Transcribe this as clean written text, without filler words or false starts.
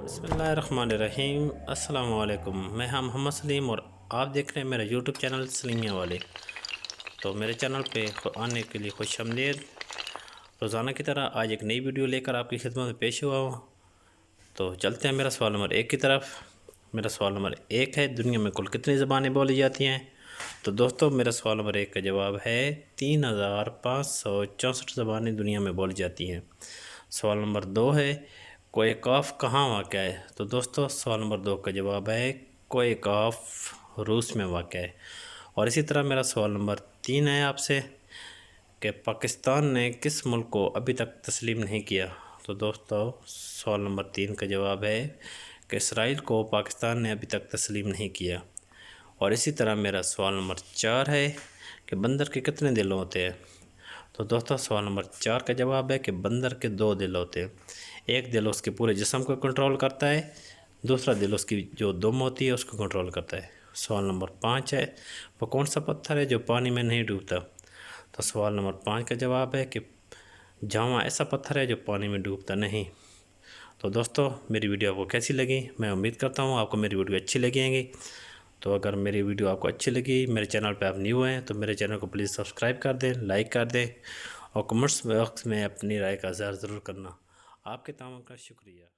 بسم اللہ الرحمن الرحیم۔ السلام علیکم، میں محمد سلیم اور آپ دیکھ رہے ہیں میرا یوٹیوب چینل سلیمیہ والے۔ تو میرے چینل پہ آنے کے لیے خوش آمدید۔ روزانہ کی طرح آج ایک نئی ویڈیو لے کر آپ کی خدمت میں پیش ہوا ہوں۔ تو چلتے ہیں میرا سوال نمبر 1 کی طرف۔ میرا سوال نمبر 1 ہے، دنیا میں کل کتنی زبانیں بولی جاتی ہیں؟ تو دوستو میرا سوال نمبر 1 کا جواب ہے 3564 زبانیں دنیا میں بولی جاتی ہیں۔ سوال نمبر 2 ہے، کوئے قاف کہاں واقع ہے؟ تو دوستو سوال نمبر 2 کا جواب ہے کوئے قاف روس میں واقع ہے۔ اور اسی طرح میرا سوال نمبر 3 ہے آپ سے کہ پاکستان نے کس ملک کو ابھی تک تسلیم نہیں کیا؟ تو دوستو سوال نمبر 3 کا جواب ہے کہ اسرائیل کو پاکستان نے ابھی تک تسلیم نہیں کیا۔ اور اسی طرح میرا سوال نمبر 4 ہے کہ بندر کے کتنے دل ہوتے ہیں؟ تو دوستو سوال نمبر 4 کا جواب ہے کہ بندر کے 2 دل ہوتے ہیں۔ ایک دل اس کے پورے جسم کو کنٹرول کرتا ہے، دوسرا دل اس کی جو دم ہوتی ہے اس کو کنٹرول کرتا ہے۔ سوال نمبر 5 ہے، وہ کون سا پتھر ہے جو پانی میں نہیں ڈوبتا؟ تو سوال نمبر 5 کا جواب ہے کہ جاواں ایسا پتھر ہے جو پانی میں ڈوبتا نہیں۔ تو دوستو میری ویڈیو آپ کو کیسی لگی؟ میں امید کرتا ہوں آپ کو میری ویڈیو اچھی لگیں گی۔ تو اگر میری ویڈیو آپ کو اچھی لگی، میرے چینل پہ آپ نیو ہیں تو میرے چینل کو پلیز سبسکرائب کر دیں، لائک کر دیں اور کمنٹس باکس میں اپنی رائے کا اظہار ضرور کرنا۔ آپ کے تعاون کا شکریہ۔